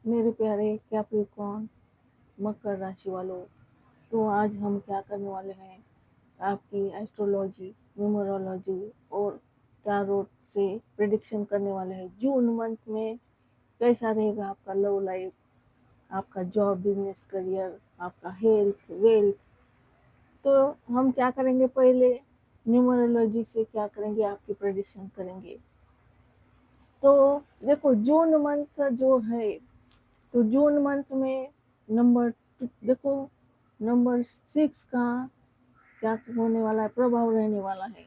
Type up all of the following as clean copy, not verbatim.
मेरे प्यारे कैप्रिकॉर्न मकर राशि वालों, तो आज हम क्या करने वाले हैं, आपकी एस्ट्रोलॉजी, न्यूमरोलॉजी और टैरोट से प्रिडिक्शन करने वाले हैं। जून मंथ में कैसा रहेगा आपका लव लाइफ, आपका जॉब, बिजनेस, करियर, आपका हेल्थ, वेल्थ। तो हम क्या करेंगे, पहले न्यूमरोलॉजी से क्या करेंगे, आपकी प्रिडिक्शन करेंगे। तो देखो, जून मंथ जो है, तो जून मंथ में नंबर देखो, नंबर 6 का क्या होने वाला है, प्रभाव रहने वाला है।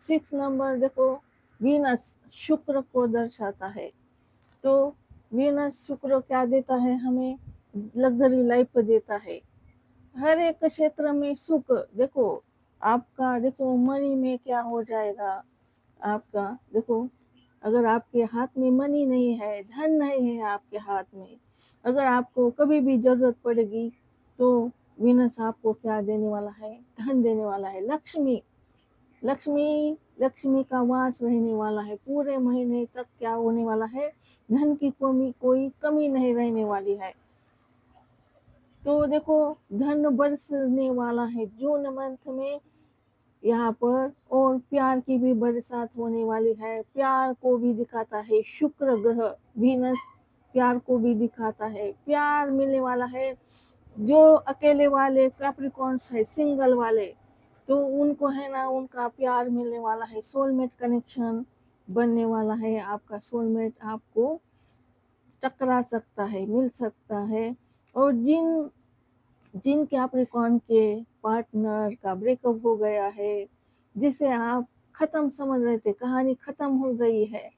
6 नंबर देखो, वीनस शुक्र को दर्शाता है। तो वीनस शुक्र क्या देता है हमें, लग्जरी लाइफ देता है। हर एक क्षेत्र में सुख। देखो, आपका देखो मनी में क्या हो जाएगा, आपका देखो, अगर आपके हाथ में मनी नहीं है, धन नहीं है आपके हाथ में, अगर आपको कभी भी जरूरत पड़ेगी, तो विनस आपको क्या देने वाला है, धन देने वाला है। लक्ष्मी, लक्ष्मी लक्ष्मी का वास रहने वाला है। पूरे महीने तक क्या होने वाला है, धन की कोई कमी नहीं रहने वाली है। तो देखो, धन बरसने वाला है जून मंथ में यहाँ पर। और प्यार की भी बरसात होने वाली है। प्यार को भी दिखाता है शुक्र ग्रह, वीनस प्यार को भी दिखाता है। प्यार मिलने वाला है। जो अकेले वाले कैप्रिकॉर्न्स है, सिंगल वाले, तो उनको है ना, उनका प्यार मिलने वाला है। सोलमेट कनेक्शन बनने वाला है। आपका सोलमेट आपको टकरा सकता है, मिल सकता है। और जिन कैप्रिकॉर्न के पार्टनर का ब्रेकअप हो गया है, जिसे आप खत्म समझ रहे थे, कहानी खत्म हो गई है,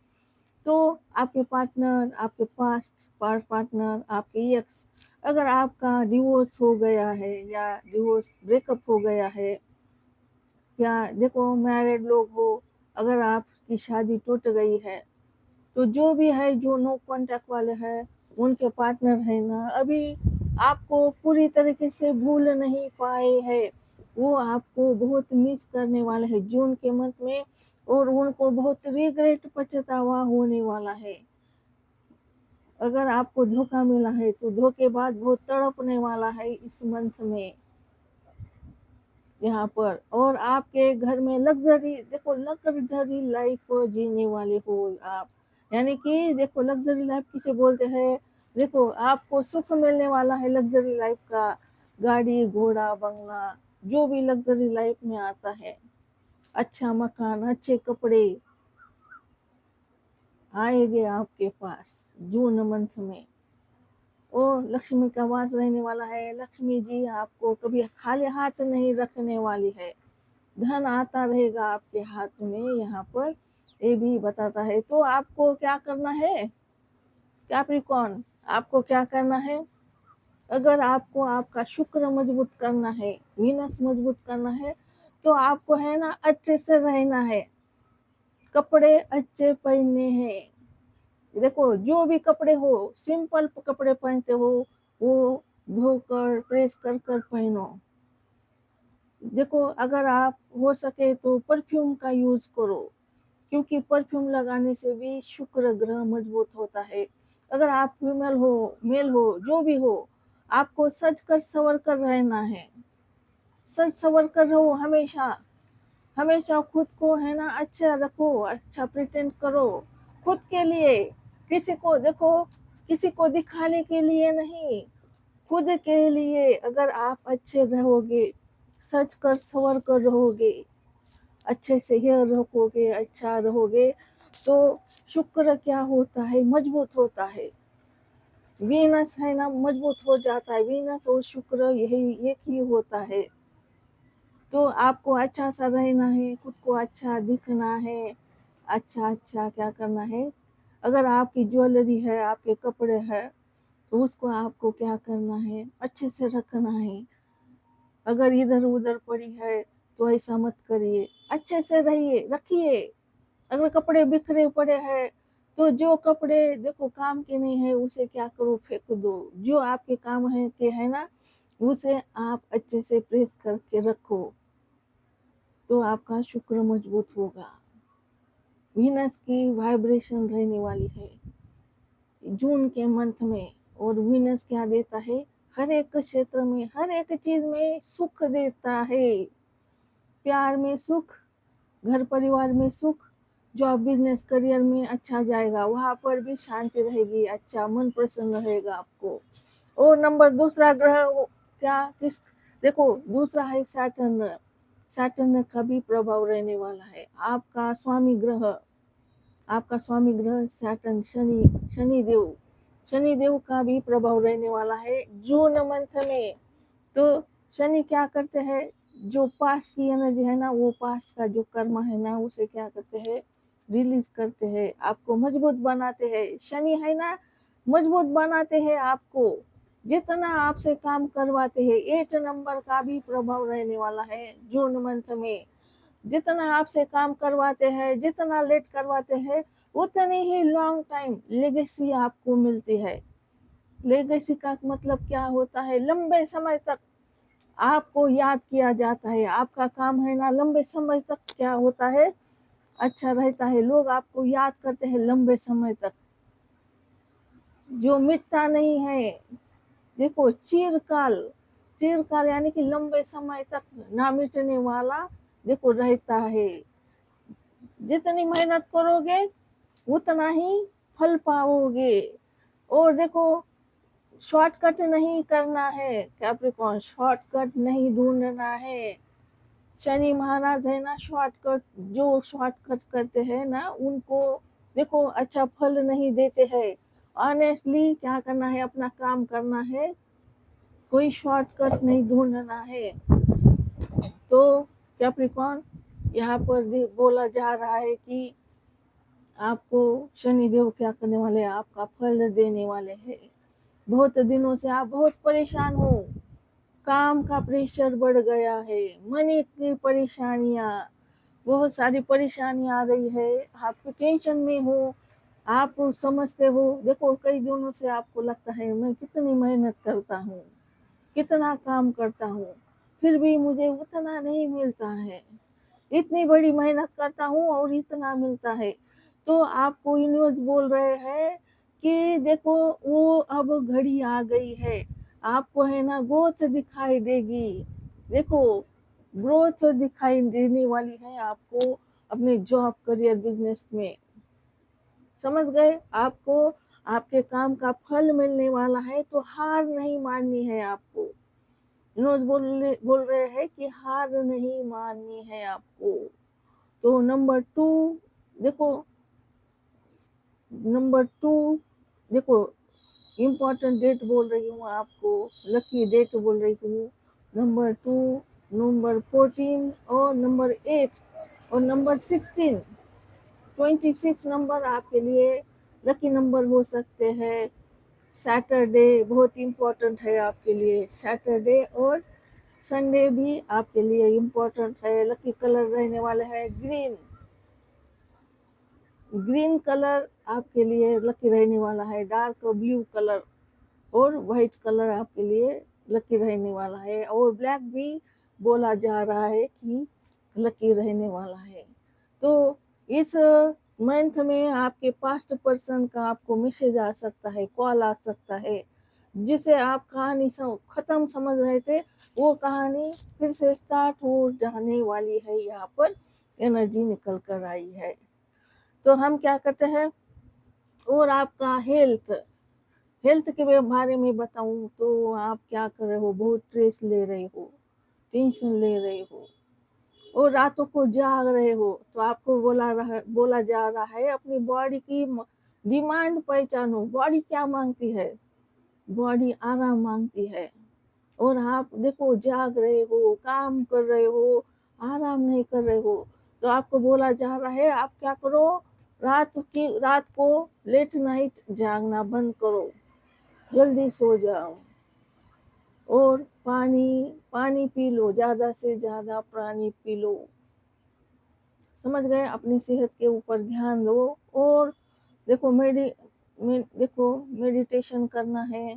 तो आपके पार्टनर, आपके पास्ट पार्टनर, आपके एक्स, अगर आपका डिवोर्स हो गया है या डिवोर्स ब्रेकअप हो गया है, या देखो मैरिड लोग हो, अगर आपकी शादी टूट गई है, तो जो भी है, जो नो कांटेक्ट वाले हैं, उनके पार्टनर है ना, अभी आपको पूरी तरीके से भूल नहीं पाए हैं। वो आपको बहुत मिस करने वाले हैं जून के मंथ में। और उनको बहुत रिग्रेट, पछतावा होने वाला है। अगर आपको धोखा मिला है, तो धोखे बाद बहुत तड़पने वाला है इस मंथ में यहाँ पर। और आपके घर में लग्जरी, देखो लग्जरी लाइफ जीने वाले हो आप। यानी कि देखो, लग्जरी लाइफ किसे बोलते हैं, देखो आपको सुख मिलने वाला है लग्जरी लाइफ का। गाड़ी, घोड़ा, बंगला, जो भी लग्जरी लाइफ में आता है, अच्छा मकान, अच्छे कपड़े आएंगे आपके पास जून मंथ में। और लक्ष्मी का वास रहने वाला है। लक्ष्मी जी आपको कभी खाली हाथ नहीं रखने वाली है। धन आता रहेगा आपके हाथ में यहाँ पर, ये भी बताता है। तो आपको क्या करना है कैप्रिकॉर्न, आपको क्या करना है, अगर आपको आपका शुक्र मजबूत करना है, वीनस मजबूत करना है, तो आपको है ना अच्छे से रहना है, कपड़े अच्छे पहनने हैं। देखो, जो भी कपड़े हो, सिंपल कपड़े पहनते हो, वो धोकर प्रेस कर कर पहनो। देखो, अगर आप हो सके तो परफ्यूम का यूज करो, क्योंकि परफ्यूम लगाने से भी शुक्र ग्रह मजबूत होता है। अगर आप फीमेल हो, मेल हो, जो भी हो, आपको सज कर संवर कर रहना है। सज संवर कर रहो हमेशा। हमेशा खुद को है ना अच्छा रखो, अच्छा प्रिटेंड करो खुद के लिए। किसी को देखो, किसी को दिखाने के लिए नहीं, खुद के लिए। अगर आप अच्छे रहोगे, सच कर संवर कर रहोगे, अच्छे से हेयर रखोगे, अच्छा रहोगे, तो शुक्र क्या होता है, मजबूत होता है। वीनस है ना, मजबूत हो जाता है। वीनस और शुक्र यही एक ही होता है। तो आपको अच्छा सा रहना है, खुद को अच्छा दिखना है, अच्छा अच्छा क्या करना है। अगर आपकी ज्वेलरी है, आपके कपड़े हैं, तो उसको आपको क्या करना है, अच्छे से रखना है। अगर इधर उधर पड़ी है, तो ऐसा मत करिए, अच्छे से रहिए, रखिए। अगर कपड़े बिखरे पड़े हैं, तो जो कपड़े देखो काम के नहीं है, उसे क्या करो, फेंक दो। जो आपके काम है के है ना, उसे आप अच्छे से प्रेस करके रखो, तो आपका शुक्र मजबूत होगा। वीनस की वाइब्रेशन रहने वाली है जून के मंथ में। और वीनस क्या देता है, हर एक क्षेत्र में, हर एक चीज में सुख देता है। प्यार में सुख, घर परिवार में सुख, जॉब बिजनेस करियर में अच्छा जाएगा, वहां पर भी शांति रहेगी, अच्छा मन प्रसन्न रहेगा आपको। और नंबर दूसरा ग्रह क्या किस, देखो दूसरा है सैटर्न। सैटर्न का भी प्रभाव रहने वाला है। आपका स्वामी ग्रह सैटर्न, शनि देव का भी प्रभाव रहने वाला है जून मंथ में। तो शनि क्या करते हैं, जो पास्ट की एनर्जी है ना, वो पास्ट का जो कर्म है ना, उसे क्या करते हैं, रिलीज करते हैं, आपको मजबूत बनाते हैं। शनि है ना, मजबूत बनाते हैं आपको, जितना आपसे काम करवाते हैं। 8 नंबर का भी प्रभाव रहने वाला है जून मंथ में। जितना आपसे काम करवाते हैं, जितना लेट करवाते हैं, उतनी ही लॉन्ग टाइम लेगेसी आपको मिलती है। लेगेसी का मतलब क्या होता है, लंबे समय तक आपको याद किया जाता है। आपका काम है ना, लंबे समय तक क्या होता है, अच्छा रहता है, लोग आपको याद करते हैं लंबे समय तक, जो मिटता नहीं है। देखो चिरकाल, चिरकाल यानी कि लंबे समय तक ना मिटने वाला, देखो रहता है। जितनी मेहनत करोगे उतना ही फल पाओगे। और देखो शॉर्टकट नहीं करना है कैप्रिकॉर्न, शॉर्टकट नहीं ढूंढना है। शनि महाराज है ना, शॉर्टकट, जो शॉर्टकट करते हैं ना, उनको देखो अच्छा फल नहीं देते हैं। ऑनेस्टली क्या करना है, अपना काम करना है, कोई शॉर्टकट नहीं ढूंढना है। तो कैप्रिकॉर्न, यहाँ पर बोला जा रहा है कि आपको शनिदेव क्या करने वाले हैं, आपका फल देने वाले हैं। बहुत दिनों से आप बहुत परेशान हो, काम का प्रेशर बढ़ गया है, मनी की परेशानियां, बहुत सारी परेशानियां आ रही है, आप टेंशन में हो, आप समझते हो। देखो कई दिनों से आपको लगता है मैं कितनी मेहनत करता हूँ, कितना काम करता हूँ, फिर भी मुझे उतना नहीं मिलता है। इतनी बड़ी मेहनत करता हूँ और इतना मिलता है। तो आपको यूनिवर्स बोल रहे हैं कि देखो वो अब घड़ी आ गई है, आपको है ना ग्रोथ दिखाई देगी। देखो ग्रोथ दिखाई देने वाली है आपको अपने जॉब करियर बिजनेस में, समझ गए। आपको आपके काम का फल मिलने वाला है, तो हार नहीं माननी है आपको। यूनिवर्स बोल रहे हैं कि हार नहीं माननी है आपको। तो देखो नंबर 2 देखो, इम्पोर्टेंट डेट बोल रही हूँ आपको, लकी डेट बोल रही हूँ। नंबर 2, नंबर 14 और नंबर 8 और नंबर 16, 26 नंबर आपके लिए लकी नंबर हो सकते हैं। सैटरडे बहुत इम्पोर्टेंट है आपके लिए, सैटरडे और संडे भी आपके लिए इम्पोर्टेंट है। लकी कलर रहने वाले हैं ग्रीन, ग्रीन कलर आपके लिए लकी रहने वाला है। डार्क ब्लू कलर और व्हाइट कलर आपके लिए लकी रहने वाला है। और ब्लैक भी बोला जा रहा है कि लकी रहने वाला है। तो इस मंथ में आपके पास्ट पर्सन का आपको मैसेज आ सकता है, कॉल आ सकता है, जिसे आप कहानी खत्म समझ रहे थे, वो कहानी फिर से स्टार्ट हो जाने वाली है। यहाँ पर एनर्जी निकल कर आई है। तो हम क्या करते हैं, और आपका हेल्थ, हेल्थ के बारे में बताऊं तो आप क्या कर रहे हो, बहुत स्ट्रेस ले रहे हो, टेंशन ले रहे हो और रातों को जाग रहे हो। तो आपको बोला जा रहा है अपनी बॉडी की डिमांड पहचानो। बॉडी क्या मांगती है, बॉडी आराम मांगती है। और आप देखो जाग रहे हो, काम कर रहे हो, आराम नहीं कर रहे हो। तो आपको बोला जा रहा है आप क्या करो, रात को लेट नाइट जागना बंद करो, जल्दी सो जाओ। और पानी पानी पी लो, ज्यादा से ज्यादा पानी पी लो, समझ गए। अपनी सेहत के ऊपर ध्यान दो। और देखो देखो मेडिटेशन करना है,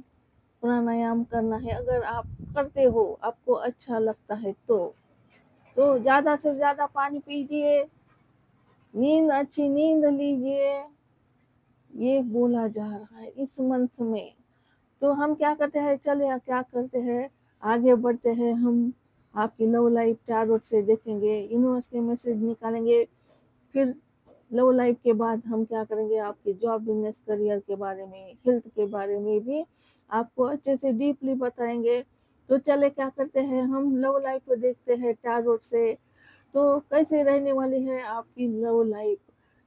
प्राणायाम करना है, अगर आप करते हो, आपको अच्छा लगता है तो ज्यादा से ज्यादा पानी पीजिए, अच्छी नींद लीजिए। ये बोला जा रहा है इस मंथ में। तो हम क्या करते हैं, चलिए क्या करते हैं, आगे बढ़ते हैं। हम आपकी लव लाइफ टैरोट से देखेंगे, यूनिवर्स के मैसेज निकालेंगे। फिर लव लाइफ के बाद हम क्या करेंगे, आपके जॉब, बिजनेस, करियर के बारे में, हेल्थ के बारे में भी आपको अच्छे से डीपली बताएंगे। तो चले क्या करते हैं, हम लव लाइफ को देखते हैं टैरोट से। तो कैसे रहने वाली है आपकी लव लाइफ,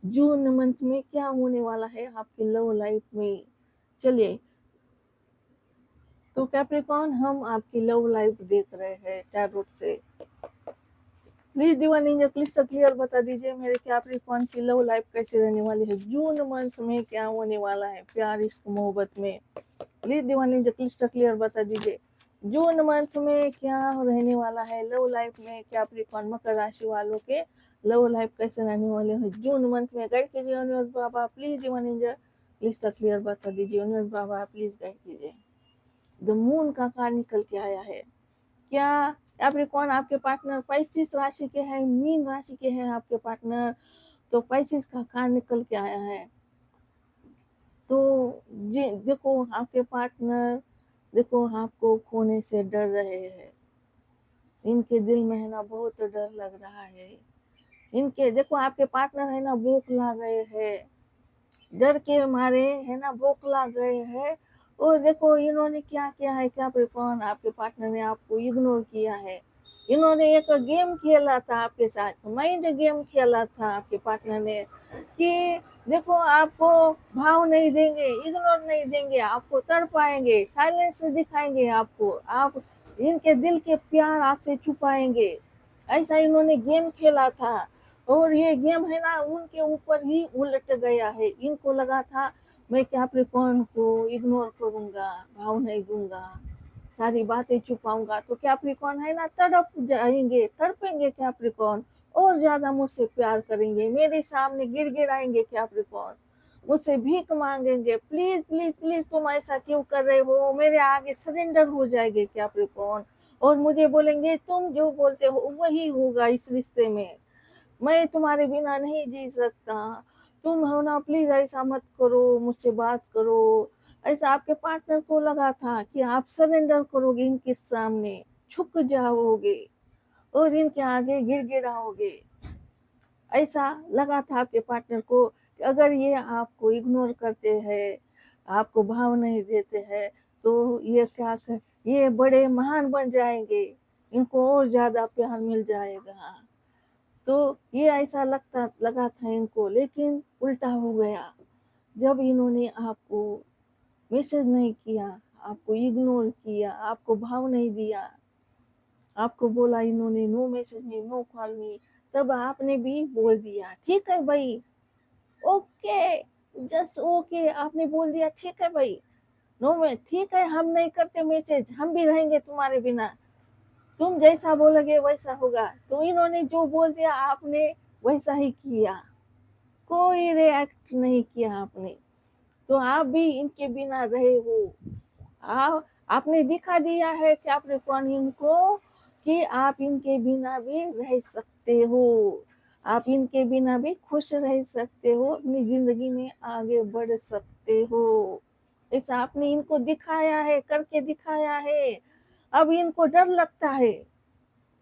जून मंथ में क्या होने वाला है आपकी लव लाइफ में। चलिए, तो कैप्रिकॉर्न हम आपकी लव लाइफ देख रहे हैं टैरोट से। Please divine angel crystal clear बता दीजिए मेरे कैप्रिकॉर्न की लव लाइफ कैसे रहने वाली है, जून मंथ में क्या होने वाला है प्यार, इश्क, मोहब्बत में। Please divine angel crystal clear बता दीजिए जून मंथ में क्या रहने वाला है लव लाइफ में, कैप्रिकॉर्न मकर राशि वालों के लव लाइफ कैसे रहने वाले हैं जून मंथ में। गाइड कीजिए universe Baba, please divine angel crystal clear बता दीजिए यूनिवर्स बाबा, प्लीज गाइड कीजिए। द मून का कार्ड निकल के आया है। क्या कैप्रिकॉर्न आपके पार्टनर पाइसिस राशि के हैं, मीन राशि के हैं आपके पार्टनर, तो पाइसिस का कार्ड निकल के आया है। तो जी देखो, आपके पार्टनर देखो आपको खोने से डर रहे हैं, इनके दिल में है ना बहुत डर लग रहा है। इनके देखो आपके पार्टनर है ना बौखला गए हैं, डर के मारे है ना बौखला गए हैं। और देखो इन्होंने क्या किया है, कैप्रिकॉर्न आपके पार्टनर ने आपको इग्नोर किया है। इन्होंने एक गेम खेला था आपके साथ, माइंड गेम खेला था आपके पार्टनर ने, कि देखो आपको भाव नहीं देंगे, इग्नोर नहीं देंगे, आपको तड़पाएंगे, साइलेंस दिखाएंगे आपको, आप इनके दिल के प्यार आपसे छुपाएंगे। ऐसा इन्होंने गेम खेला था। और ये गेम है ना उनके ऊपर ही उलट गया है। इनको लगा था मैं कैप्रिकॉर्न को इग्नोर करूंगा, भाव नहीं दूंगा, सारी बातें छुपाऊंगा, तो कैप्रिकॉर्न है ना तड़प जाएंगे, तड़पेंगे कैप्रिकॉर्न, और ज्यादा मुझसे प्यार करेंगे, मेरे सामने गिड़गिड़ाएंगे कैप्रिकॉर्न, मुझसे भीख मांगेंगे, प्लीज प्लीज प्लीज तुम ऐसा क्यों कर रहे हो, मेरे आगे सरेंडर हो जाएंगे कैप्रिकॉर्न। और मुझे बोलेंगे तुम जो बोलते हो वही होगा इस रिश्ते में, मैं तुम्हारे बिना नहीं जी सकता, तुम हो ना, प्लीज ऐसा मत करो, मुझसे बात करो। ऐसा आपके पार्टनर को लगा था कि आप सरेंडर करोगे इनके सामने, झुक जाओगे और इनके आगे गिड़गिड़ाओगे। ऐसा लगा था आपके पार्टनर को कि अगर ये आपको इग्नोर करते हैं, आपको भाव नहीं देते हैं, तो ये क्या कर, ये बड़े महान बन जाएंगे, इनको और ज्यादा प्यार मिल जाएगा। तो ये ऐसा लगता लगा था इनको, लेकिन उल्टा हो गया। जब इन्होंने आपको मैसेज नहीं किया, आपको इग्नोर किया, आपको भाव नहीं दिया, आपको बोला इन्होंने no message me, no call me, तब आपने भी बोल दिया ठीक है भाई, ओके, जस्ट ओके, आपने बोल दिया ठीक है भाई, नो में ठीक है, हम नहीं करते मैसेज, हम भी रहेंगे तुम्हारे बिना, तुम जैसा बोलोगे वैसा होगा। तो इन्होंने जो बोल दिया आपने वैसा ही किया, कोई रिएक्ट नहीं किया आपने। तो आप भी इनके बिना रहे हो, आप आपने दिखा दिया है कैप्रिकॉर्न इनको कि आप इनके बिना भी रह सकते हो, आप इनके बिना भी खुश रह सकते हो, अपनी जिंदगी में आगे बढ़ सकते हो। ऐसा आपने इनको दिखाया है, करके दिखाया है। अब इनको डर लगता है,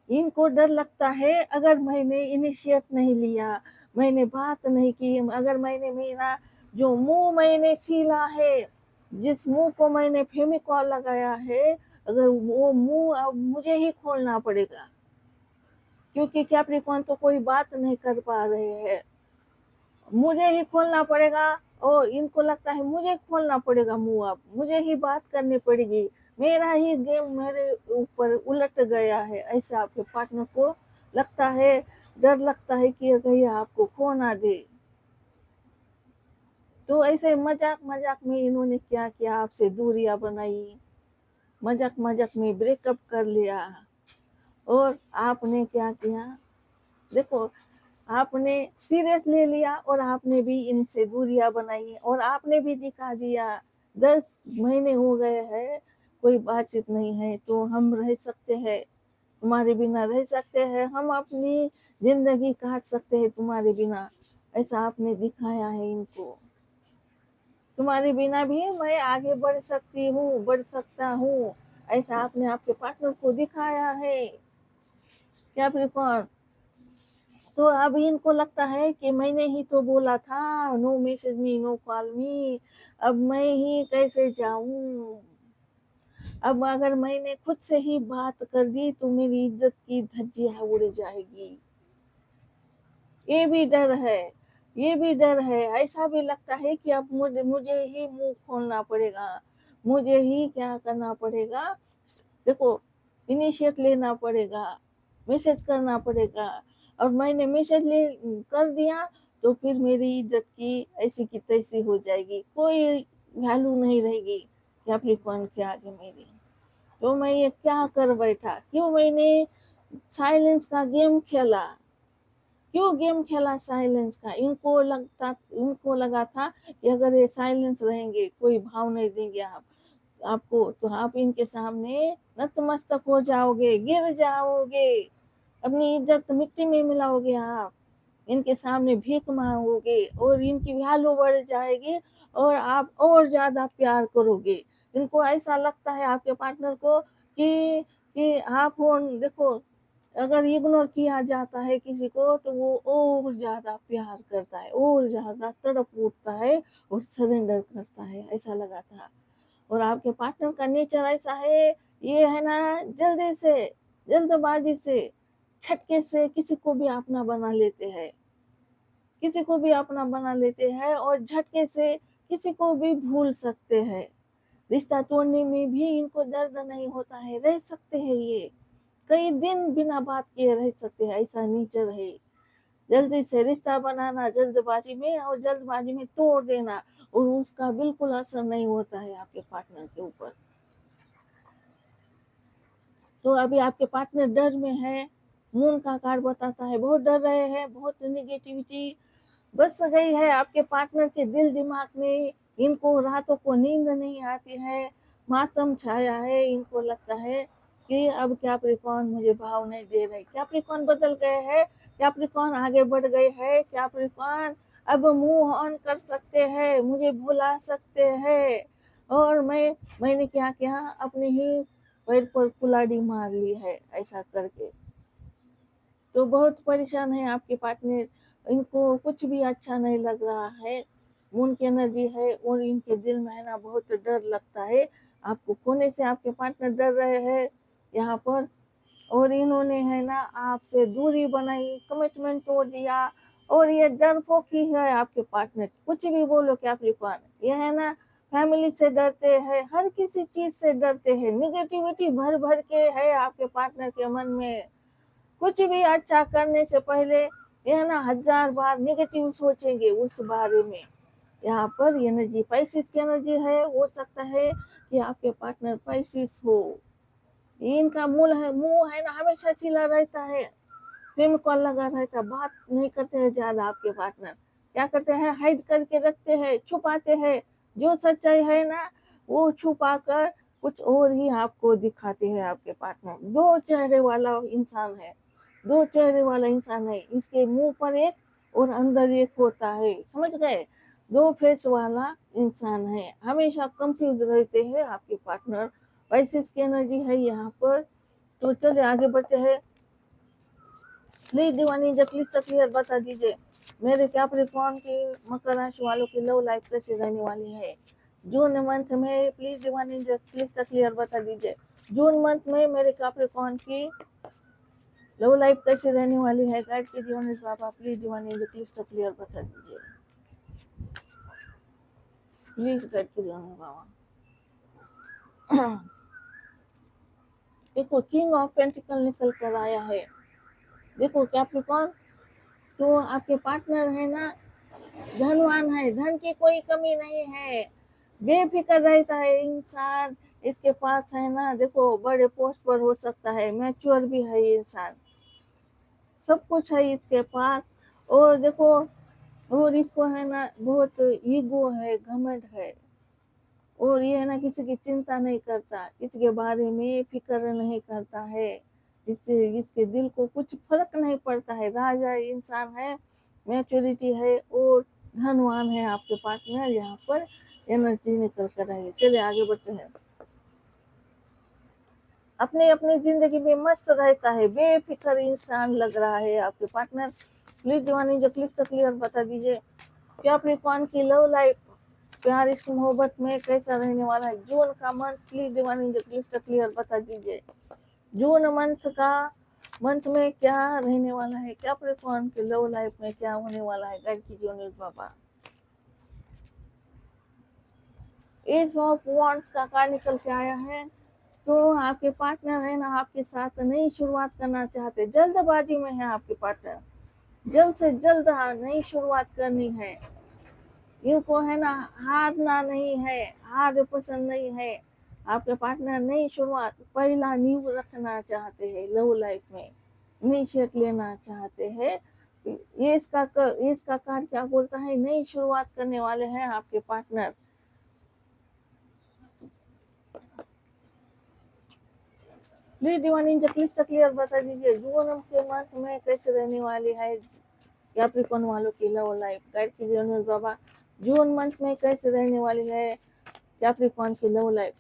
इनको डर लगता है अगर मैंने इनिशिएट नहीं लिया, मैंने बात नहीं की, अगर मैंने मेरा जो मुंह मैंने सीला है, जिस मुंह को मैंने फेविकॉल लगाया है, अगर वो मुंह अब मुझे ही खोलना पड़ेगा, क्योंकि कैप्रिकॉर्न तो कोई बात नहीं कर पा रहे हैं, मुझे ही खोलना पड़ेगा। और इनको लगता है मुझे खोलना पड़ेगा मुंह, अब मुझे ही बात करनी पड़ेगी, मेरा ही गेम मेरे ऊपर उलट गया है, ऐसा आपके पार्टनर को लगता है। डर लगता है कि कहीं आपको खो ना दे। तो ऐसे मजाक मजाक में इन्होंने क्या किया, आपसे दूरियां बनाई, मजाक मजाक में ब्रेकअप कर लिया। और आपने क्या किया, देखो आपने सीरियस ले लिया और आपने भी इनसे दूरियां बनाई और आपने भी दिखा दिया 10 महीने हो गए हैं, कोई बातचीत नहीं है, तो हम रह सकते हैं, तुम्हारे बिना रह सकते हैं, हम अपनी जिंदगी काट सकते हैं तुम्हारे बिना, ऐसा आपने दिखाया है इनको। तुम्हारे बिना भी मैं आगे बढ़ सकती हूँ, बढ़ सकता हूँ, ऐसा आपने आपके पार्टनर को दिखाया है। कैप्रिकॉर्न, तो अब इनको लगता है कि मैंने ही तो बोला था no message me, no call me, अब मैं ही कैसे जाऊं। अब अगर मैंने खुद से ही बात कर दी तो मेरी इज्जत की धज्जियां उड़ जाएगी। ये भी डर है, ये भी डर है। ऐसा भी लगता है कि अब मुझे ही मुंह खोलना पड़ेगा, मुझे ही क्या करना पड़ेगा, देखो, इनिशिएट लेना पड़ेगा, मैसेज करना पड़ेगा। और मैंने मैसेज ले कर दिया तो फिर मेरी इज्जत की ऐसी की तैसी हो जाएगी, कोई वैल्यू नहीं रहेगी कैप्रिकॉर्न के आगे मेरी। तो मैं ये क्या कर बैठा, क्यों मैंने साइलेंस का गेम खेला, क्यों गेम खेला साइलेंस का। इनको लगा था कि अगर ये साइलेंस रहेंगे, कोई भाव नहीं देंगे आपको, तो आप इनके सामने नतमस्तक हो जाओगे, गिर जाओगे, अपनी इज्जत मिट्टी में मिलाओगे, आप इनके सामने भीख मांगोगे और इनकी वैल्यू बढ़ जाएगी और आप और ज्यादा प्यार करोगे। इनको ऐसा लगता है आपके पार्टनर को कि आप हो, देखो, अगर इग्नोर किया जाता है किसी को तो वो और ज्यादा प्यार करता है, और ज्यादा तड़प उठता है और सरेंडर करता है, ऐसा लगा था। और आपके पार्टनर का नेचर ऐसा है, ये है ना, जल्दी से, जल्दबाजी से, झटके से किसी को भी अपना बना लेते हैं, किसी को भी अपना बना लेते हैं और झटके से किसी को भी भूल सकते हैं। रिश्ता तोड़ने में भी इनको दर्द नहीं होता है, रह सकते हैं ये, कई दिन बिना बात किए रह सकते हैं, ऐसा नेचर है। जल्दी से रिश्ता बनाना जल्दबाजी में, और जल्दबाजी में तोड़ देना, और उसका बिल्कुल असर नहीं होता है आपके पार्टनर के ऊपर। तो अभी आपके पार्टनर डर में है, मून का कार्ड बताता है बहुत डर रहे हैं, बहुत निगेटिविटी बस गई है आपके पार्टनर के दिल दिमाग में। इनको रातों को नींद नहीं आती है, मातम छाया है, इनको लगता है कि अब कैप्रिकॉर्न मुझे भाव नहीं दे रहे, कैप्रिकॉर्न बदल गए हैं, कैप्रिकॉर्न आगे बढ़ गए हैं, कैप्रिकॉर्न अब मूव ऑन कर सकते हैं, मुझे भुला सकते हैं। और मैंने क्या किया, अपने ही पैर पर कुल्हाड़ी मार ली है, ऐसा करके। तो बहुत परेशान है आपके पार्टनर, इनको कुछ भी अच्छा नहीं लग रहा है, मून की एनर्जी है और इनके दिल में है ना बहुत डर लगता है, आपको खोने से आपके पार्टनर डर रहे हैं यहाँ पर। और इन्होंने है ना आपसे दूरी बनाई, कमिटमेंट तोड़ दिया, और ये डरपोकी है आपके पार्टनर, कुछ भी बोलो कैप्रिकॉर्न, ये है ना फैमिली से डरते हैं, हर किसी चीज से डरते हैं, निगेटिविटी भर भर के है आपके पार्टनर के मन में। कुछ भी अच्छा करने से पहले ये ना 1000 बार निगेटिव सोचेंगे उस बारे में। यहाँ पर एनर्जी पैसिस की एनर्जी है, हो सकता है कि आपके पार्टनर पैसिस हो, इनका मूल है, मुंह है ना हमेशा सिला रहता है, फेम कॉल लगा रहता, बात नहीं करते हैं ज्यादा आपके पार्टनर, क्या करते हैं, हाइड करके रखते हैं, छुपाते हैं, जो सच्चाई है ना वो छुपा कर कुछ और ही आपको दिखाते हैं आपके पार्टनर। दो चेहरे वाला इंसान है, दो चेहरे वाला इंसान है, इसके मुंह पर एक और अंदर एक होता है, समझ गए, दो फेस वाला इंसान है, हमेशा कंफ्यूज रहते हैं आपके पार्टनर, वैसे इसकी एनर्जी है यहाँ पर। तो चलिए आगे बढ़ते हैं। प्लीज दीवानी जब प्लीज क्लियर बता दीजिए मेरे कैप्रिकॉर्न की मकर राशि वालों की लव लाइफ कैसे रहने वाली है जून मंथ में। प्लीज दीवानी जब प्लीज क्लियर बता दीजिए जून मंथ में मेरे कैप्रिकॉर्न की लव लाइफ कैसे रहने वाली है, गाइड कीजिए उन्नीस बाबा, प्लीज दीवानी जब प्लीज क्लियर बता दीजिए, प्लीज गाइड कीजिए उन्नीस बाबा। देखो किंग ऑफ पेंटिकल निकल कर आया है, देखो कैप्रिकॉर्न, तो आपके पार्टनर है ना धनवान है, धन की कोई कमी नहीं है, बेफिक्र रहता है इंसान, इसके पास है ना, देखो बड़े पोस्ट पर हो सकता है, मैच्योर भी है इंसान, सब कुछ है इसके पास। और देखो, और इसको है ना बहुत ईगो है, घमंड है, और ये है ना किसी की चिंता नहीं करता, किसी के बारे में फिक्र नहीं करता है, इससे इसके दिल को कुछ फर्क नहीं पड़ता है, राजा इंसान है, मैच्योरिटी है और धनवान है आपके पार्टनर यहाँ पर एनर्जी निकल कर आई है। चलिए आगे बढ़ते हैं। अपने अपनी जिंदगी में मस्त रहता है, बेफिक्र इंसान लग रहा है आपके पार्टनर। प्लीज दीवानी जो क्लियर क्लियर बता दीजिए क्या कैप्रिकॉर्न की लव लाइफ, प्यार इश्क मोहब्बत में कैसा रहने वाला है। जून का मंथ प्लीज दीवानी जो क्लियर बता दीजिए। जून मंथ में क्या रहने वाला है, कैप्रिकॉर्न की लव लाइफ में क्या होने वाला है। गाइड कीजिए news Baba. S of wands का कार्ड निकल के आया है। तो आपके पार्टनर है ना आपके साथ नई शुरुआत करना चाहते, जल्दबाजी में है आपके पार्टनर, जल्द से जल्द नई शुरुआत करनी है इनको, है ना हारना नहीं है, हार पसंद नहीं है। आपके पार्टनर नई शुरुआत, पहला नींव रखना चाहते हैं लव लाइफ में, इनिशिएट लेना चाहते हैं। ये इसका कार्ड क्या बोलता है, नई शुरुआत करने वाले हैं आपके पार्टनर। प्लीज दीवानी जक्लिस्ट क्लियर बता दीजिए जून के मंथ में कैसे रहने वाली है कैप्रिकॉर्न वालों की लव लाइफ। गाइड कीजिए अनुज बाबा, जून मंथ में कैसे रहने वाली है कैप्रिकॉर्न की लव लाइफ।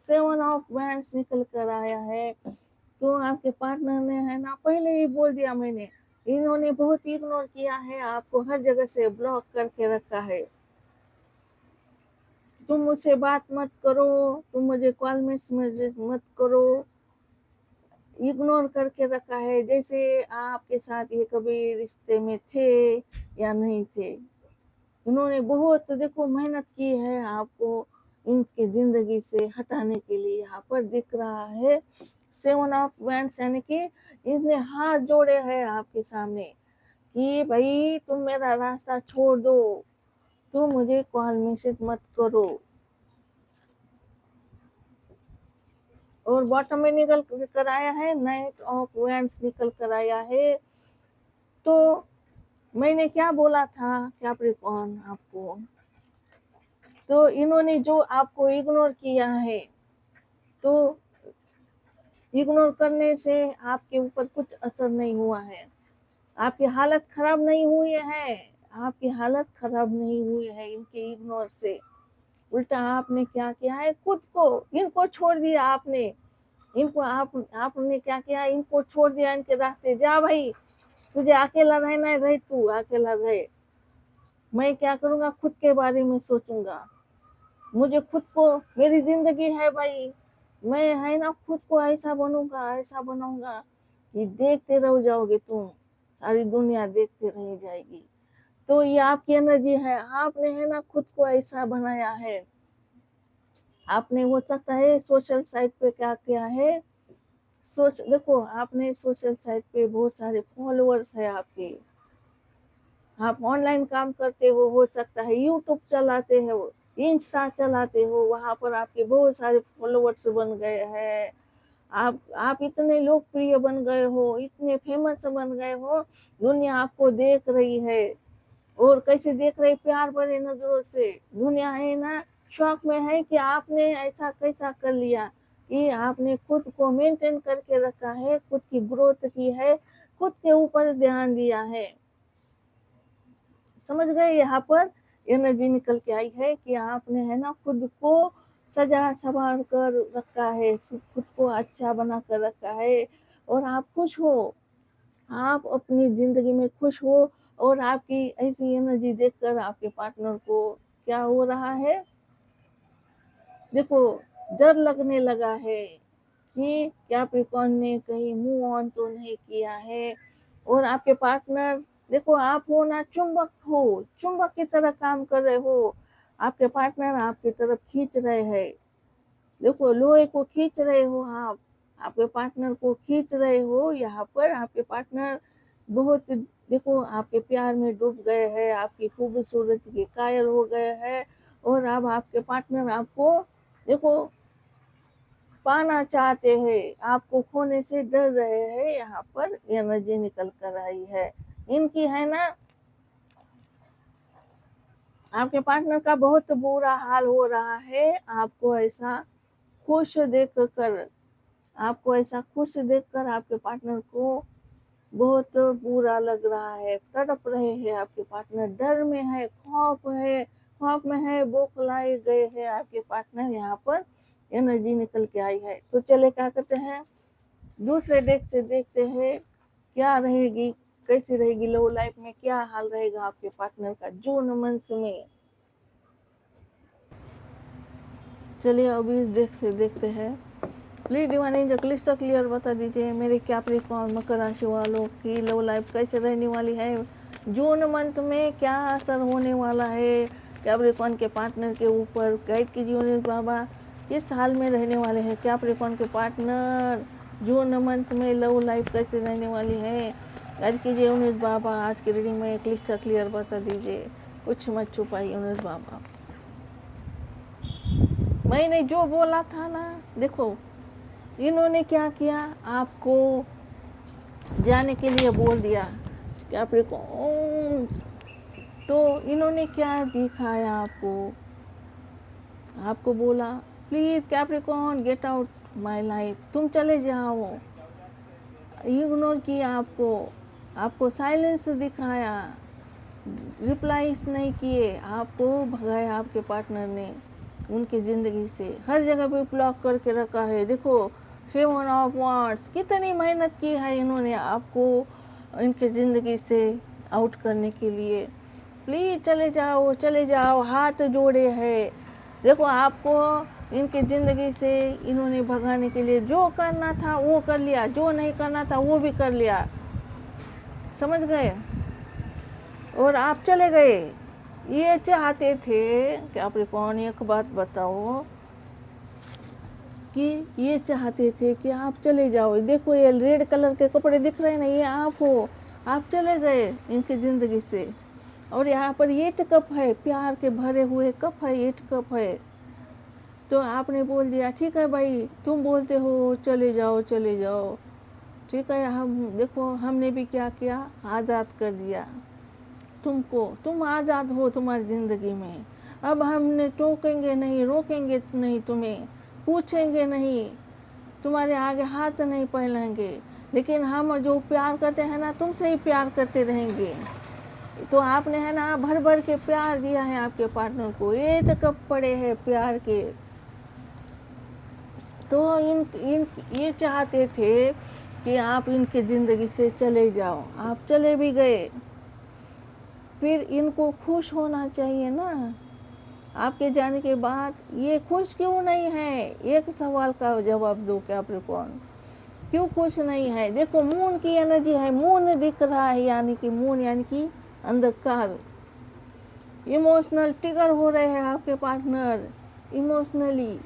7 ऑफ वैंड्स निकल कर आया है। तो आपके पार्टनर ने है ना पहले ही बोल दिया मैंने, इन्होंने बहुत इग्नोर किया है आपको, हर जगह से ब्लॉक करके रखा है। तुम मुझसे बात मत करो, तुम मुझे कॉल मैसेज मत करो, इग्नोर करके रखा है, जैसे आपके साथ ये कभी रिश्ते में थे या नहीं थे। इन्होंने बहुत देखो मेहनत की है आपको इनकी जिंदगी से हटाने के लिए। यहाँ पर दिख रहा है 7 ऑफ वैंड्स, यानी कि इसने हाथ जोड़े हैं आपके सामने कि भाई तुम मेरा रास्ता छोड़ दो, तुम मुझे कॉल मैसेज मत करो। और बॉटम में निकल कर आया है नाइट ऑफ वैंड्स निकल कर आया है। तो मैंने क्या बोला था कैप्रिकॉर्न आपको, तो इन्होंने जो आपको इग्नोर किया है, तो इग्नोर करने से आपके ऊपर कुछ असर नहीं हुआ है, आपकी हालत खराब नहीं हुई है, आपकी हालत खराब नहीं हुई है इनके इग्नोर से। उल्टा आपने क्या किया है, खुद को इनको छोड़ दिया आपने, इनको आपने क्या किया, इनको छोड़ दिया इनके रास्ते। जा भाई, तुझे अकेला रहना है, रह तू अकेला रहे, मैं क्या करूंगा खुद के बारे में सोचूंगा, मुझे खुद को, मेरी जिंदगी है भाई, मैं है ना खुद को ऐसा बनूंगा ऐसा बनाऊंगा कि देखते रह जाओगे तुम, सारी दुनिया देखते रह जाएगी। तो ये आपकी एनर्जी है, आपने है ना खुद को ऐसा बनाया है। आपने हो सकता है सोशल साइट पे क्या किया है, देखो आपने सोशल साइट पे बहुत सारे फॉलोअर्स है आपके, आप ऑनलाइन काम करते हो सकता है यूट्यूब चलाते हो, इंस्टा चलाते हो, वहां पर आपके बहुत सारे फॉलोअर्स बन गए हैं। आप इतने लोकप्रिय बन गए हो, इतने फेमस बन गए हो, दुनिया आपको देख रही है। और कैसे देख रही, प्यार भरे नजरों से। दुनिया है ना शौक में है कि आपने ऐसा कैसा कर लिया, कि आपने खुद को मेंटेन करके रखा है, खुद की ग्रोथ की है, खुद के ऊपर ध्यान दिया है। समझ गए, यहाँ पर एनर्जी निकल के आई है कि आपने है ना खुद को सजा संवार कर रखा है, खुद को अच्छा बना कर रखा है, और आप खुश हो, आप अपनी जिंदगी में खुश हो। और आपकी ऐसी एनर्जी देखकर आपके पार्टनर को क्या हो रहा है, देखो डर लगने लगा है कि कैप्रिकॉर्न ने कहीं मूव ऑन तो नहीं किया है। और आपके पार्टनर, देखो आप हो ना चुंबक हो, चुंबक की तरह काम कर रहे हो, आपके पार्टनर आपकी तरफ खींच रहे हैं। देखो लोहे को खींच रहे हो आप, आपके पार्टनर को खींच रहे हो। यहाँ पर आपके पार्टनर बहुत, देखो आपके प्यार में डूब गए हैं, आपकी खूबसूरती के कायल हो गए हैं। और अब आपके पार्टनर आपको देखो पाना चाहते हैं, आपको खोने से डर रहे हैं। यहाँ पर एनर्जी निकल कर आई है इनकी, है ना आपके पार्टनर का बहुत बुरा हाल हो रहा है। आपको ऐसा खुश देख कर, आपको ऐसा खुश देखकर आपके पार्टनर को बहुत बुरा लग रहा है, तड़प रहे हैं आपके पार्टनर, डर में है, खौफ में है, बौखलाए गए हैं आपके पार्टनर। यहाँ पर एनर्जी निकल के आई है। तो चले क्या करते हैं, दूसरे डेक से देखते हैं क्या रहेगी, कैसी रहेगी लव लाइफ में, क्या हाल रहेगा आपके पार्टनर का जून मंथ में। चलिए अभी इस डेक से देखते हैं। Please divine angel crystal clear बता दीजिए मेरे कैप्रिकॉर्न मकर राशि वालों की लव लाइफ कैसे रहने वाली है, जून मंथ में क्या असर होने वाला है कैप्रिकॉर्न के पार्टनर के ऊपर। गाइड कीजिए उन्हें बाबा, किस हाल में रहने वाले हैं कैप्रिकॉर्न के पार्टनर, जून मंथ में लव लाइफ कैसे रहने वाली है। गाइड कीजिए उन्हें बाबा, आज की रीडिंग में क्लिस्टर क्लियर बता दीजिए, कुछ मत छुपाइए उन्हें बाबा। मैंने जो बोला था ना, देखो इन्होंने क्या किया, आपको जाने के लिए बोल दिया कैप्रिकॉर्न, तो इन्होंने क्या दिखाया आपको बोला please Capricorn get out my life, तुम चले जाओ। इग्नोर किया आपको साइलेंस दिखाया, रिप्लाईस नहीं किए, आपको भगाया आपके पार्टनर ने उनकी ज़िंदगी से, हर जगह पे ब्लॉक करके रखा है। देखो 7 ऑफ वांड्स, कितनी मेहनत की है इन्होंने आपको इनके ज़िंदगी से आउट करने के लिए। प्लीज़ चले जाओ, हाथ जोड़े हैं। देखो आपको इनकी ज़िंदगी से इन्होंने भगाने के लिए जो करना था वो कर लिया, जो नहीं करना था वो भी कर लिया, समझ गए, और आप चले गए। ये चाहते थे कि कैप्रिकॉर्न, एक बात बताओ, कि ये चाहते थे कि आप चले जाओ। देखो ये रेड कलर के कपड़े दिख रहे हैं ना, ये आप हो, आप चले गए इनकी ज़िंदगी से। और यहाँ पर 8 कप है, प्यार के भरे हुए कप है, 8 कप है। तो आपने बोल दिया ठीक है भाई, तुम बोलते हो चले जाओ, ठीक है। हम देखो हमने भी क्या किया, आज़ाद कर दिया तुमको, तुम आज़ाद हो तुम्हारी ज़िंदगी में। अब हमने टोकेंगे नहीं, रोकेंगे नहीं, तुम्हें पूछेंगे नहीं, तुम्हारे आगे हाथ नहीं फैलाएंगे, लेकिन हम जो प्यार करते हैं ना, तुमसे ही प्यार करते रहेंगे। तो आपने है ना भर भर के प्यार दिया है आपके पार्टनर को, 8 कप पड़े हैं प्यार के। तो इन ये चाहते थे कि आप इनकी ज़िंदगी से चले जाओ, आप चले भी गए। फिर इनको खुश होना चाहिए ना, आपके जाने के बाद ये खुश क्यों नहीं है, एक सवाल का जवाब दो कैप्रिकॉर्न, क्यों खुश नहीं है। देखो मून की एनर्जी है, मून दिख रहा है, यानी कि मून यानी कि अंधकार। इमोशनल ट्रिगर हो रहे हैं आपके पार्टनर, इमोशनली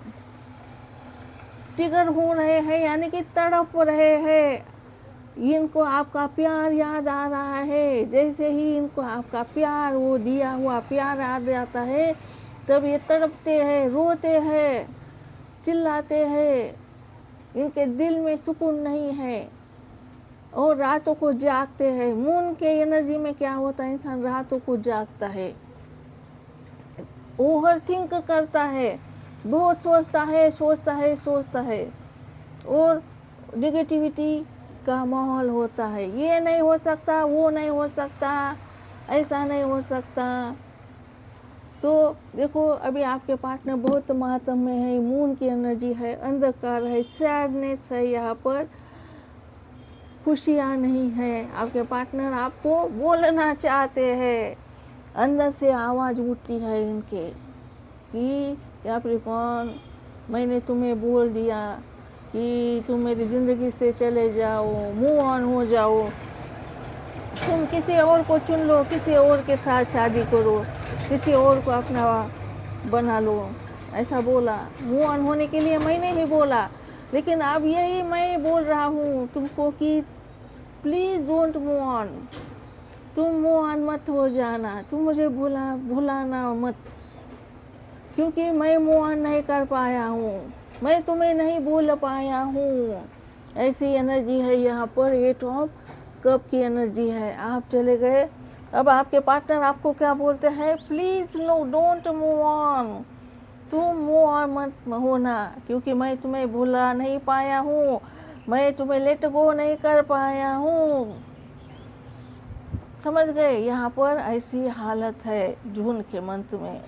ट्रिगर हो रहे हैं, यानी कि तड़प रहे हैं। इनको आपका प्यार याद आ रहा है, जैसे ही इनको आपका प्यार, वो दिया हुआ प्यार याद आता है, तब ये तड़पते हैं, रोते हैं, चिल्लाते हैं, इनके दिल में सुकून नहीं है, और रातों को जागते हैं। मून के एनर्जी में क्या होता है, इंसान रातों को जागता है, ओवर थिंक करता है, बहुत सोचता है, और निगेटिविटी का माहौल होता है, ये नहीं हो सकता, वो नहीं हो सकता, ऐसा नहीं हो सकता। तो देखो अभी आपके पार्टनर बहुत मातम में है, मून की एनर्जी है, अंधकार है, सैडनेस है, यहाँ पर खुशियाँ नहीं है। आपके पार्टनर आपको बोलना चाहते हैं, अंदर से आवाज़ उठती है इनके कि कैप्रिकॉर्न, मैंने तुम्हें बोल दिया कि तुम मेरी ज़िंदगी से चले जाओ, मूव ऑन हो जाओ, तुम किसी और को चुन लो, किसी और के साथ शादी करो, किसी और को अपना बना लो, ऐसा बोला। मूव ऑन होने के लिए मैंने ही बोला, लेकिन अब यही मैं बोल रहा हूँ तुमको कि प्लीज़ डोंट मूव ऑन, तुम मूव ऑन मत हो जाना, तुम मुझे भुलाना मत, क्योंकि मैं मूव ऑन नहीं कर पाया हूँ, मैं तुम्हें नहीं भूल पाया हूँ। ऐसी एनर्जी है यहाँ पर, 8 ऑफ कप की एनर्जी है। आप चले गए, अब आपके पार्टनर आपको क्या बोलते हैं, please no don't move on, तुम मूव ऑन मत होना, क्योंकि मैं तुम्हें भुला नहीं पाया हूँ, मैं तुम्हें लेट गो नहीं कर पाया हूँ। समझ गए? यहाँ पर ऐसी हालत है जून के मंथ में।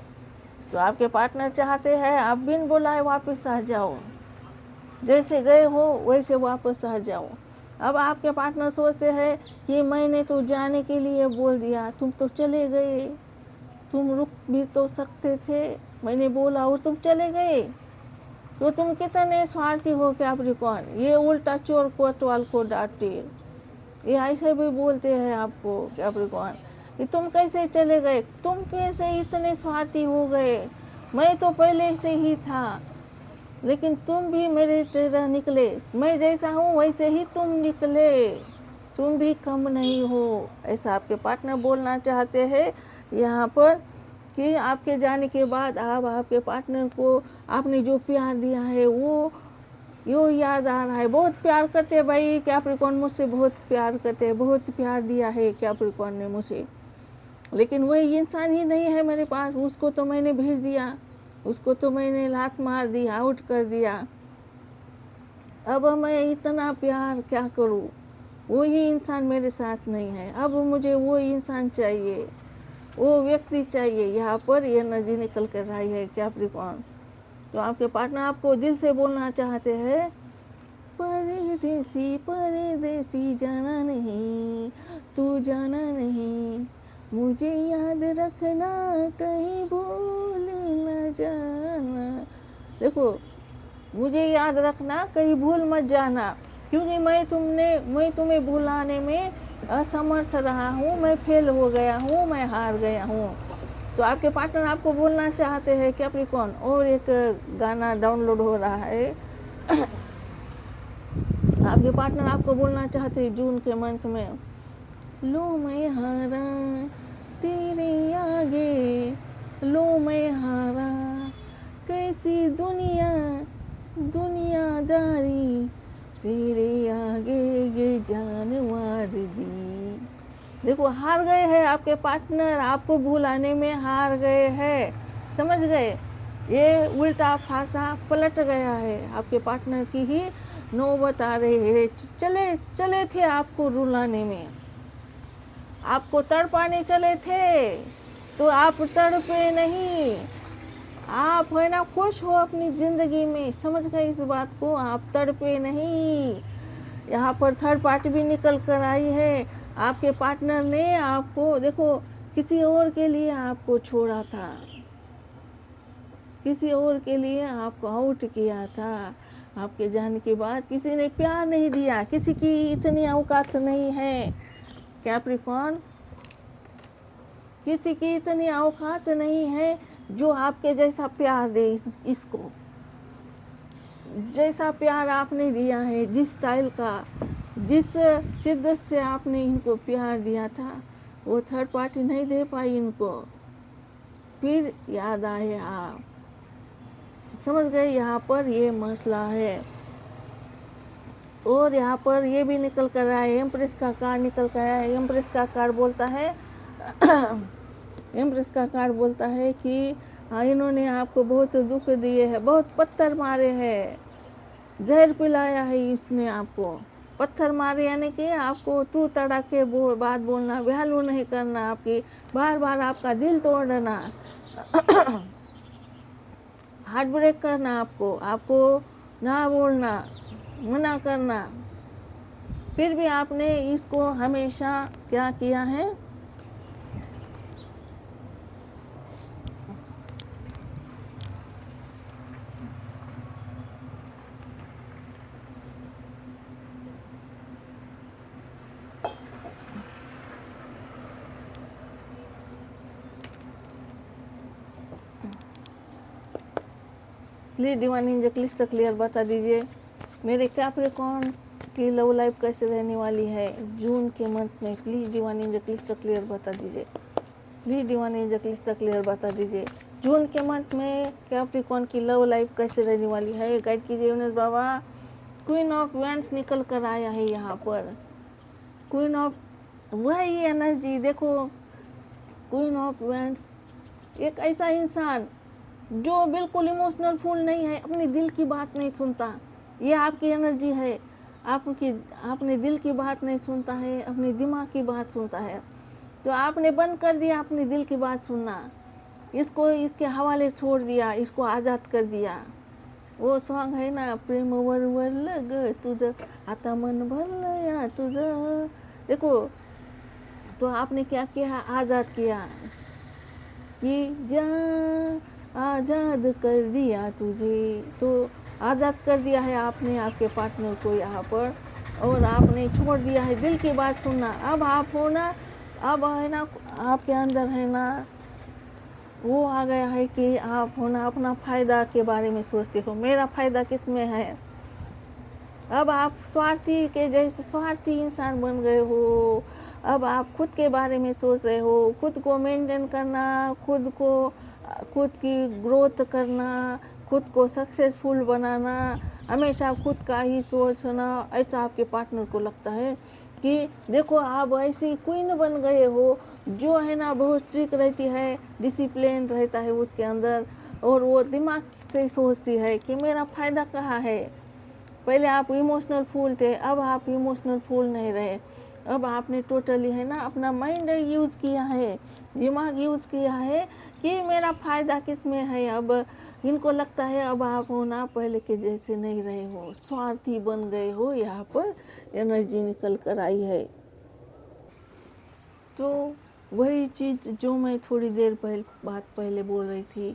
तो आपके पार्टनर चाहते हैं आप बिन बुलाए वापस आ जाओ, जैसे गए हो वैसे वापस आ जाओ। अब आपके पार्टनर सोचते हैं कि मैंने तो जाने के लिए बोल दिया, तुम तो चले गए, तुम रुक भी तो सकते थे, मैंने बोला और तुम चले गए। तो तुम कितने स्वार्थी हो कैप्रिकॉर्न। ये उल्टा चोर कोतवाल को डांटे, ये ऐसे भी बोलते हैं आपको कैप्रिकॉर्न कि तुम कैसे चले गए, तुम कैसे इतने स्वार्थी हो गए, मैं तो पहले से ही था, लेकिन तुम भी मेरे तरह निकले, मैं जैसा हूँ वैसे ही तुम निकले, तुम भी कम नहीं हो। ऐसा आपके पार्टनर बोलना चाहते हैं यहाँ पर कि आपके जाने के बाद आप आपके पार्टनर को आपने जो प्यार दिया है वो यो याद आ रहा है। बहुत प्यार करते हैं भाई कैप्रिकॉर्न, मुझसे बहुत प्यार करते हैं, बहुत प्यार दिया है कैप्रिकॉर्न ने मुझे, लेकिन वही इंसान ही नहीं है मेरे पास। उसको तो मैंने भेज दिया, उसको तो मैंने लात मार दी, आउट कर दिया। अब मैं इतना प्यार क्या करूं, वही इंसान मेरे साथ नहीं है। अब मुझे वो इंसान चाहिए, वो व्यक्ति चाहिए। यहाँ पर ये एनर्जी निकल कर रही है कैप्रिकॉर्न। तो आपके पार्टनर आपको दिल से बोलना चाहते हैं, परदेसी परदेसी जाना नहीं, तू जाना नहीं, मुझे याद रखना कहीं भूल न जाना। देखो, मुझे याद रखना कहीं भूल मत जाना, क्योंकि मैं तुम्हें भुलाने में असमर्थ रहा हूँ, मैं फेल हो गया हूँ, मैं हार गया हूँ। तो आपके पार्टनर आपको बोलना चाहते हैं कैप्रिकॉर्न। और एक गाना डाउनलोड हो रहा है आपके पार्टनर आपको बोलना चाहते हैं जून के मंथ में, लो मैं हारा तेरे आगे, लो मैं हारा, कैसी दुनियादारी, तेरे आगे ये जान मार दी। देखो, हार गए हैं आपके पार्टनर, आपको भुलाने में हार गए हैं। समझ गए? ये उल्टा फासा पलट गया है, आपके पार्टनर की ही नौबत आ रही है। चले थे आपको रुलाने में, आपको तड़पाने चले थे, तो आप तड़पे नहीं, आप है ना खुश हो अपनी जिंदगी में। समझ गए इस बात को? आप तड़पे नहीं। यहाँ पर थर्ड पार्टी भी निकल कर आई है। आपके पार्टनर ने आपको, देखो, किसी और के लिए आपको छोड़ा था, किसी और के लिए आपको आउट किया था। आपके जाने के बाद किसी ने प्यार नहीं दिया, किसी की इतनी औकात नहीं है कैप्रिकॉर्न, किसी की इतनी औकात नहीं है जो आपके जैसा प्यार दे। इसको जैसा प्यार आपने दिया है, जिस स्टाइल का, जिस शिद्दत से आपने इनको प्यार दिया था, वो थर्ड पार्टी नहीं दे पाई इनको। फिर याद आए आप। समझ गए? यहाँ पर ये मसला है। और यहाँ पर ये भी निकल कर आया है, एम्प्रेस का कार्ड निकल कर आया है। एम्प्रेस का कार्ड बोलता है एम्प्रेस का कार्ड बोलता है कि इन्होंने आपको बहुत दुख दिए हैं, बहुत पत्थर मारे हैं, जहर पिलाया है इसने आपको। पत्थर मारे यानी कि आपको तू तड़क के बात बोलना, वैल्यू नहीं करना, आपकी बार बार आपका दिल तोड़ना हार्ट ब्रेक करना, आपको ना बोलना, मना करना। फिर भी आपने इसको हमेशा क्या किया है, please divine angel crystal clear बता दीजिए मेरे कैप्रिकॉर्न की लव लाइफ कैसे रहने वाली है जून के मंथ में। Please divine angel crystal clear बता दीजिए, please divine angel crystal clear बता दीजिए जून के मंथ में कैप्रिकॉर्न की लव लाइफ कैसे रहने वाली है। गाइड कीजिए यूनिस बाबा। क्वीन ऑफ वैंड्स निकल कर आया है यहाँ पर। क्वीन ऑफ, वही एनर्जी देखो, क्वीन ऑफ वैंड्स एक ऐसा इंसान जो बिल्कुल इमोशनल फूल नहीं है, अपने दिल की बात नहीं सुनता। ये आपकी एनर्जी है, आपने दिल की बात नहीं सुनता है, अपने दिमाग की बात सुनता है। तो आपने बंद कर दिया अपने दिल की बात सुनना, इसको इसके हवाले छोड़ दिया, इसको आज़ाद कर दिया। वो सॉन्ग है ना, प्रेम वर लग तुझं आता मन भरलं या तुझं। देखो, तो आपने क्या किया, आज़ाद किया कि जा आज़ाद कर दिया तुझे। तो आज़ाद कर दिया है आपने आपके पार्टनर को यहाँ पर, और आपने छोड़ दिया है दिल की बात सुनना। अब आप हो ना, अब है ना आपके अंदर है ना वो आ गया है कि आप हो ना अपना फ़ायदा के बारे में सोचते हो, मेरा फ़ायदा किस में है। अब आप स्वार्थी के जैसे स्वार्थी इंसान बन गए हो। अब आप खुद के बारे में सोच रहे हो, खुद को मेंटेन करना, खुद की ग्रोथ करना, खुद को सक्सेसफुल बनाना, हमेशा खुद का ही सोचना। ऐसा आपके पार्टनर को लगता है कि देखो आप ऐसी क्वीन बन गए हो, जो है ना बहुत स्ट्रिक्ट रहती है, डिसिप्लिन रहता है उसके अंदर, और वो दिमाग से सोचती है कि मेरा फ़ायदा कहाँ है। पहले आप इमोशनल फूल थे, अब आप इमोशनल फूल नहीं रहे। अब आपने टोटली है ना अपना माइंड यूज़ किया है, दिमाग यूज़ किया है कि मेरा फ़ायदा किस में है। अब इनको लगता है अब आप हो ना पहले के जैसे नहीं रहे हो, स्वार्थी बन गए हो। यहाँ पर एनर्जी निकल कर आई है। तो वही चीज़ जो मैं थोड़ी देर पहले बोल रही थी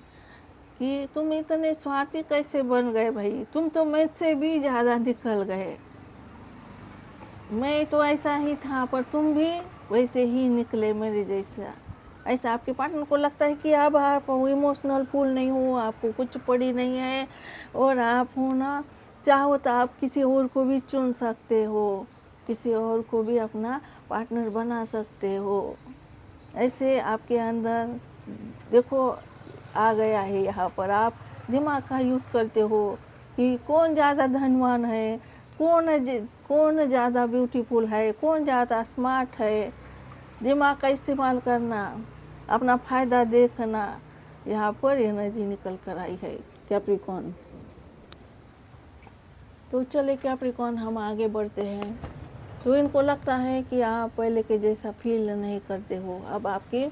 कि तुम इतने स्वार्थी कैसे बन गए भाई, तुम तो मुझसे भी ज़्यादा निकल गए। मैं तो ऐसा ही था, पर तुम भी वैसे ही निकले मेरे जैसा। ऐसा आपके पार्टनर को लगता है कि अब आप इमोशनल फूल नहीं हो, आपको कुछ पड़ी नहीं है, और आप हो ना चाहो तो आप किसी और को भी चुन सकते हो, किसी और को भी अपना पार्टनर बना सकते हो। ऐसे आपके अंदर देखो आ गया है। यहाँ पर आप दिमाग का यूज़ करते हो कि कौन ज़्यादा धनवान है, कौन ज़्यादा ब्यूटीफुल है, कौन ज़्यादा स्मार्ट है। दिमाग का इस्तेमाल करना, अपना फ़ायदा देखना। यहाँ पर एनर्जी निकल कर आई है कैप्रिकॉर्न। तो चले कैप्रिकॉर्न, हम आगे बढ़ते हैं। तो इनको लगता है कि आप पहले के जैसा फील नहीं करते हो, अब आपकी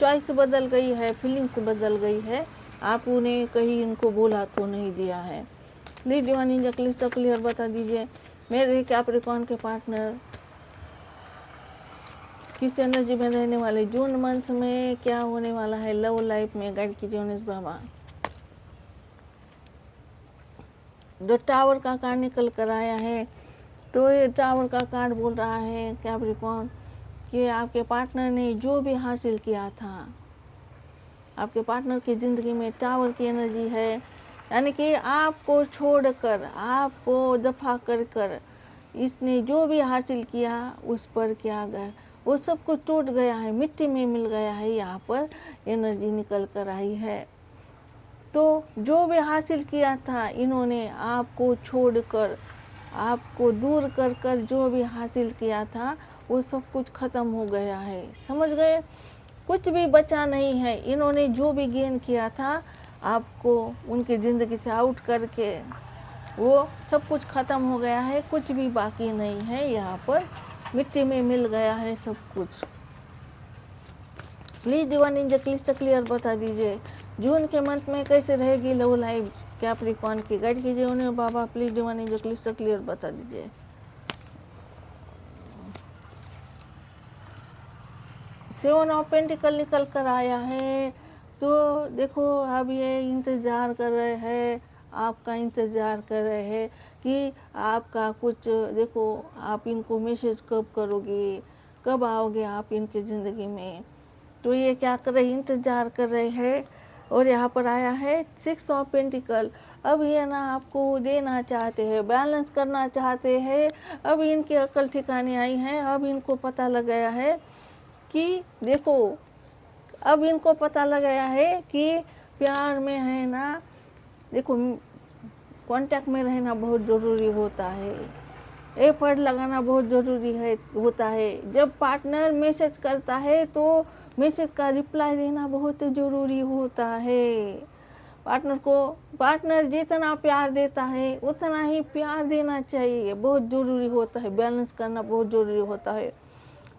चॉइस बदल गई है, फीलिंग्स बदल गई है। आप उन्हें कहीं इनको बोला तो नहीं दिया है। Please divine angel crystal clear बता दीजिए मेरे कैप्रिकॉर्न के पार्टनर किस एनर्जी में रहने वाले, जून मंथ में क्या होने वाला है लव लाइफ में, गाइड कीजिए उन्नीस बाबा। जो टावर का कार्ड निकल कर आया है, तो ये टावर का कार्ड बोल रहा है कैप्रिकॉर्न कि आपके पार्टनर ने जो भी हासिल किया था, आपके पार्टनर की ज़िंदगी में टावर की एनर्जी है, यानी कि आपको छोड़कर, आपको दफा कर इसने जो भी हासिल किया उस पर क्या गया, वो सब कुछ टूट गया है, मिट्टी में मिल गया है। यहाँ पर एनर्जी निकल कर आई है। तो जो भी हासिल किया था इन्होंने आपको छोड़कर, आपको दूर कर जो भी हासिल किया था वो सब कुछ ख़त्म हो गया है। समझ गए, कुछ भी बचा नहीं है। इन्होंने जो भी गेन किया था आपको उनकी ज़िंदगी से आउट करके, वो सब कुछ ख़त्म हो गया है, कुछ भी बाकी नहीं है। यहाँ पर मिट्टी में मिल गया है सब कुछ। Please divine angel crystal clear बता दीजिए जून के मंथ में कैसे रहेगी लव लाइफ कैप्रिकॉर्न की, गाइड कीजिए उन्हें बाबा। Please divine angel crystal clear बता दीजिए। सेवन ऑफ पेंटिकल निकल कर आया है। तो देखो अब ये इंतज़ार कर रहे हैं, आपका इंतज़ार कर रहे हैं कि आपका कुछ, देखो आप इनको मैसेज कब करोगे, कब आओगे आप इनकी ज़िंदगी में। तो ये क्या कर रहे हैं, इंतज़ार कर रहे हैं। और यहाँ पर आया है सिक्स ऑफ पेंटिकल। अब ये ना आपको देना चाहते हैं, बैलेंस करना चाहते हैं। अब इनकी अकल ठिकाने आई है। अब इनको पता लग गया है कि देखो, अब इनको पता लग गया है कि प्यार में है ना, देखो कांटेक्ट में रहना बहुत ज़रूरी होता है, एफर्ट लगाना बहुत ज़रूरी है होता है। जब पार्टनर मैसेज करता है तो मैसेज का रिप्लाई देना बहुत ज़रूरी होता है। पार्टनर जितना प्यार देता है उतना ही प्यार देना चाहिए, बहुत ज़रूरी होता है। बैलेंस करना बहुत ज़रूरी होता है।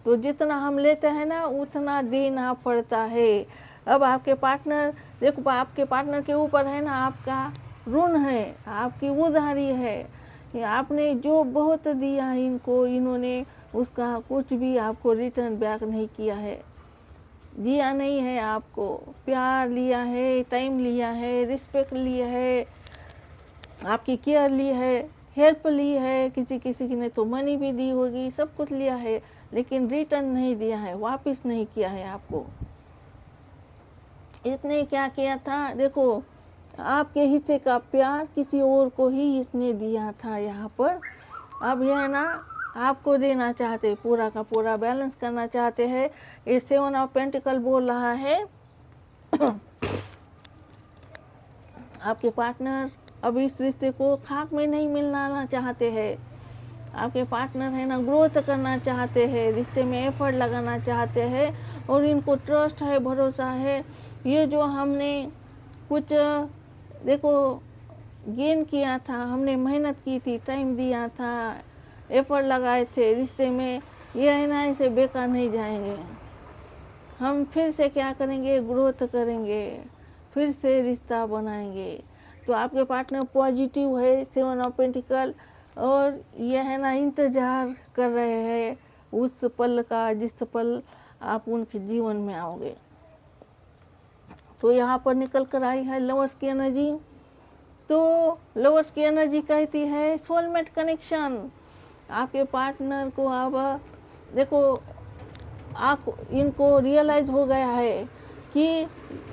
तो जितना हम लेते हैं ना उतना देना पड़ता है। अब आपके पार्टनर, देखो आपके पार्टनर के ऊपर है ना आपका ऋण है, आपकी उधारी है। ये आपने जो बहुत दिया इनको, इन्होंने उसका कुछ भी आपको रिटर्न बैक नहीं किया है, दिया नहीं है आपको। प्यार लिया है, टाइम लिया है, रिस्पेक्ट लिया है, आपकी केयर ली है, हेल्प ली है, किसी किसी की ने तो मनी भी दी होगी, सब कुछ लिया है, लेकिन रिटर्न नहीं दिया है, वापस नहीं किया है आपको। इसने क्या किया था, देखो आपके हिस्से का प्यार किसी और को ही इसने दिया था यहाँ पर। अब यह ना आपको देना चाहते, पूरा का पूरा बैलेंस करना चाहते हैं। ये 7 ऑफ पेंटिकल बोल रहा है आपके पार्टनर अब इस रिश्ते को खाक में नहीं मिलाना चाहते हैं। आपके पार्टनर है ना ग्रोथ करना चाहते हैं, रिश्ते में एफर्ट लगाना चाहते हैं, और इनको ट्रस्ट है, भरोसा है। ये जो हमने कुछ देखो गेन किया था, हमने मेहनत की थी, टाइम दिया था, एफर्ट लगाए थे रिश्ते में, ये है ना इसे बेकार नहीं जाएंगे। हम फिर से क्या करेंगे, ग्रोथ करेंगे, फिर से रिश्ता बनाएंगे। तो आपके पार्टनर पॉजिटिव है, 7 ऑफ पेंटिकल, और यह है ना इंतज़ार कर रहे हैं उस पल का जिस पल आप उनके जीवन में आओगे। तो यहाँ पर निकल कर आई है लवर्स की एनर्जी। तो लवर्स की एनर्जी कहती है सोलमेट कनेक्शन। आपके पार्टनर को अब देखो आप इनको रियलाइज हो गया है कि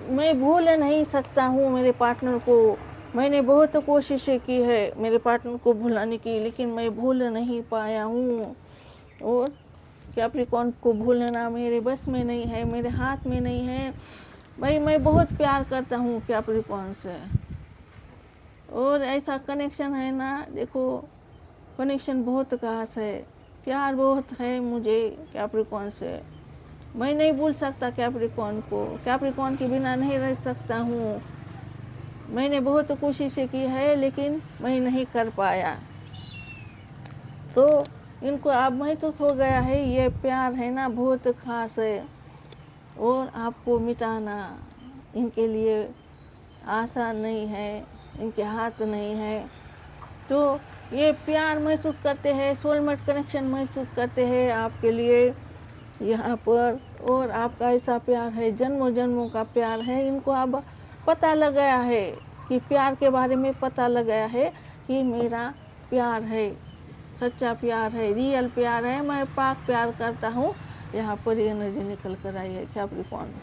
मैं भूल नहीं सकता हूँ मेरे पार्टनर को। मैंने बहुत कोशिशें की है मेरे पार्टनर को भुलाने की, लेकिन मैं भूल नहीं पाया हूँ। और कैप्रिकॉर्न को भूलना मेरे बस में नहीं है, मेरे हाथ में नहीं है। भाई मैं बहुत प्यार करता हूँ कैप्रिकॉर्न से, और ऐसा कनेक्शन है ना, देखो कनेक्शन बहुत खास है, प्यार बहुत है मुझे कैप्रिकॉर्न से। मैं नहीं भूल सकता कैप्रिकॉर्न को, कैप्रिकॉर्न के बिना नहीं रह सकता हूँ। मैंने बहुत कोशिशें की है लेकिन मैं नहीं कर पाया। तो इनको अब महसूस हो गया है ये प्यार है ना बहुत खास है, और आपको मिटाना इनके लिए आसान नहीं है, इनके हाथ नहीं है। तो ये प्यार महसूस करते हैं, सोलमेट कनेक्शन महसूस करते हैं आपके लिए यहाँ पर, और आपका ऐसा प्यार है, जन्मों जन्मों का प्यार है। इनको अब पता लग गया है कि प्यार के बारे में पता लग गया है कि मेरा प्यार है, सच्चा प्यार है, रियल प्यार है, मैं पाक प्यार करता हूँ। यहाँ पर एनर्जी निकल कर आई है कैप्रिकॉर्न।